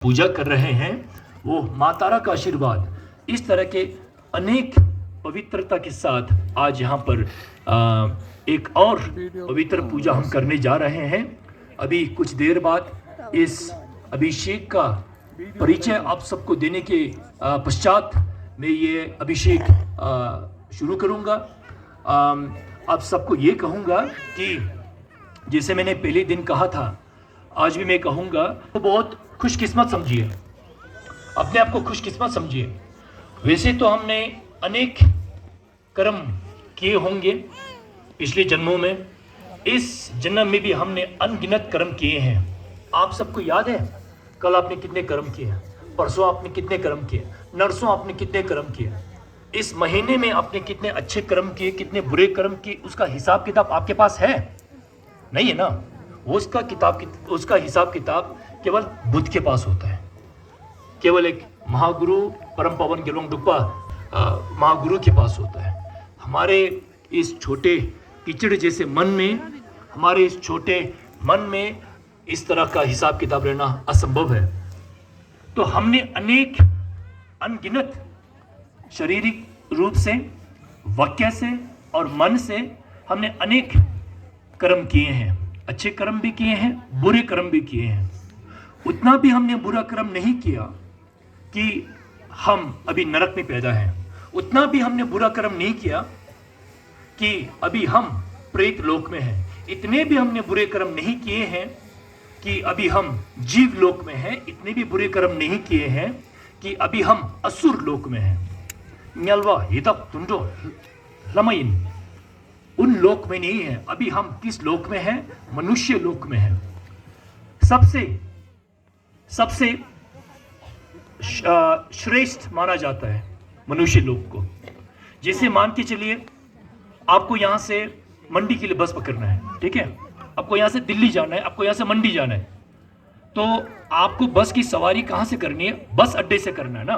पूजा कर रहे हैं वो माँ तारा का आशीर्वाद, इस तरह के अनेक पवित्रता के साथ आज यहाँ पर एक और पवित्र पूजा हम करने जा रहे हैं। अभी कुछ देर बाद इस अभिषेक का परिचय आप सबको देने के पश्चात मैं ये अभिषेक शुरू करूँगा। आप सबको ये कहूँगा कि जैसे मैंने पहले दिन कहा था, आज भी मैं कहूँगा, तो बहुत खुशकिस्मत समझिए, अपने आप को खुशकिस्मत समझिए। वैसे तो हमने अनेक कर्म किए होंगे पिछले जन्मों में, इस जन्म में भी हमने अनगिनत कर्म किए हैं। आप सबको याद है कल आपने कितने कर्म किए, परसों आपने कितने कर्म किए, नरसों आपने कितने कर्म किए, इस महीने में आपने कितने अच्छे कर्म किए, कितने बुरे कर्म किए, उसका हिसाब किताब आपके पास है? नहीं है ना। उसका हिसाब किताब केवल बुद्ध के पास होता है। केवल एक महागुरु परम पावन गेलवांग डुप्पा महागुरु के पास होता है। हमारे इस छोटे कीचड़ जैसे मन में, हमारे इस छोटे मन में इस तरह का हिसाब किताब रहना असंभव है। तो हमने अनेक अनगिनत शारीरिक रूप से, वाक्य से और मन से हमने अनेक कर्म किए हैं। अच्छे कर्म भी किए हैं, बुरे कर्म भी किए हैं। उतना भी हमने बुरा कर्म नहीं किया कि हम अभी नरक में पैदा हैं। उतना भी हमने बुरा कर्म नहीं किया कि अभी हम प्रेत लोक में हैं। इतने भी हमने बुरे कर्म नहीं किए हैं कि अभी हम जीव लोक में हैं। इतने भी बुरे कर्म नहीं किए हैं कि अभी हम असुर लोक में हैं। न्यलवा ये तक तुंडो लमइन उन लोक में नहीं है। अभी हम किस लोक में हैं? मनुष्य लोक में हैं। सबसे श्रेष्ठ माना जाता है मनुष्य लोक को। जैसे मान के चलिए, आपको यहां से मंडी के लिए बस पकड़ना है, ठीक है? आपको यहां से दिल्ली जाना है, आपको यहां से मंडी जाना है, तो आपको बस की सवारी कहां से करनी है? बस अड्डे से करना है ना।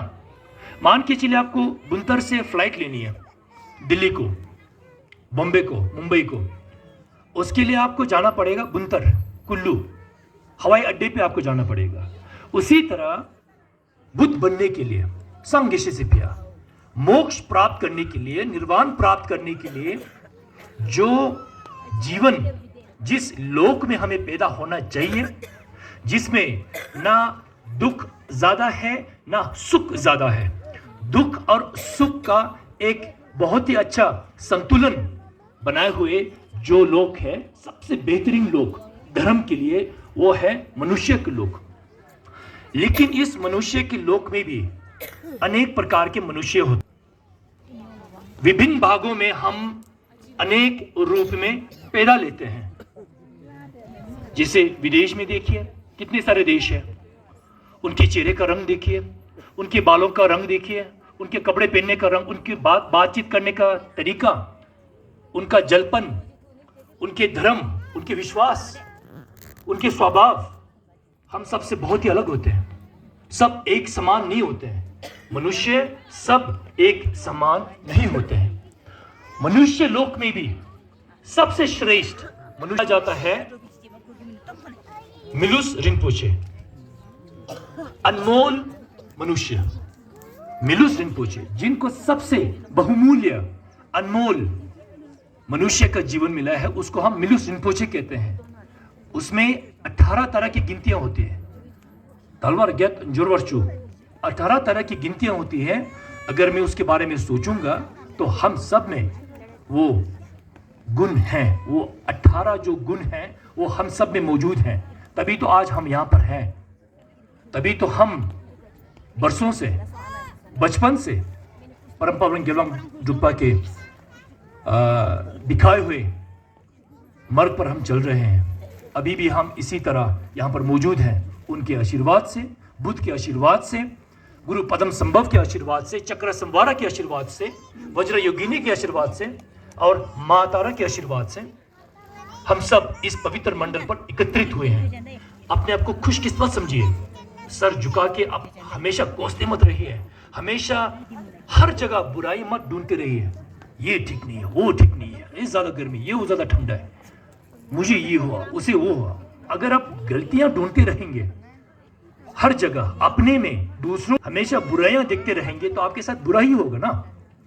मान के चलिए आपको बुंतर से फ्लाइट लेनी है दिल्ली को, बॉम्बे को, मुंबई को। उसके लिए आपको जाना पड़ेगा बुंतर, कुल्लू हवाई अड्डे पे आपको जाना पड़ेगा। उसी तरह बुद्ध बनने के लिए, संघिशिसिपिया, मोक्ष प्राप्त करने के लिए, निर्वाण प्राप्त करने के लिए, जो जीवन जिस लोक में हमें पैदा होना चाहिए, जिसमें ना दुख ज्यादा है ना सुख ज्यादा है, दुख और सुख का एक बहुत ही अच्छा संतुलन बनाए हुए जो लोक है, सबसे बेहतरीन लोक धर्म के लिए, वो है मनुष्य के लोक। लेकिन इस मनुष्य के लोक में भी अनेक प्रकार के मनुष्य होते। विभिन्न भागों में हम अनेक रूप में पैदा लेते हैं। जैसे विदेश में देखिए, कितने सारे देश हैं। उनके चेहरे का रंग देखिए, उनके बालों का रंग देखिए, उनके कपड़े पहनने का रंग, उनकी बातचीत करने का तरीका, उनका जलपन, उनके धर्म, उनके विश्वास, उनके स्वभाव हम सबसे बहुत ही अलग होते हैं। सब एक समान नहीं होते हैं। मनुष्य सब एक समान नहीं होते हैं। मनुष्य लोक में भी सबसे श्रेष्ठ मनुष्य जाता है मिलुस रिनपोचे, अनमोल मनुष्य मिलुस रिनपोचे, जिनको सबसे बहुमूल्य अनमोल मनुष्य का जीवन मिला है, उसको हम मिलुस रिनपोचे कहते हैं। उसमें 18 तरह की गिनतियां होती है। तलवार ज्ञात जोरवर्चू 18 तरह की गिनतियां होती है। अगर मैं उसके बारे में सोचूंगा तो हम सब में वो गुण हैं, वो 18 जो गुण हैं वो हम सब में मौजूद हैं। तभी तो आज हम यहाँ पर हैं। तभी तो हम बरसों से, बचपन से परम पावन गेलवांग डुप्पा के दिखाए हुए मार्ग पर हम चल रहे हैं। अभी भी हम इसी तरह यहाँ पर मौजूद हैं। उनके आशीर्वाद से, बुद्ध के आशीर्वाद से, गुरु पदम संभव के आशीर्वाद से, चक्र संवारा के आशीर्वाद से, वज्र योगिनी के आशीर्वाद से और माँ तारा के आशीर्वाद से हम सब इस पवित्र मंडल पर एकत्रित हुए हैं। अपने आप को खुशकिस्मत समझिए। सर झुका के आप हमेशा कोसते मत रहिए। हमेशा हर जगह बुराई मत ढूंढते रहिए। ये ठीक नहीं है, वो ठीक नहीं है, ये ज्यादा गर्मी, ये वो ज्यादा ठंडा है, मुझे ये हुआ, उसे वो हुआ। अगर आप गलतियां ढूंढते रहेंगे हर जगह अपने में दूसरों हमेशा बुराइयां देखते रहेंगे तो आपके साथ बुरा ही होगा ना।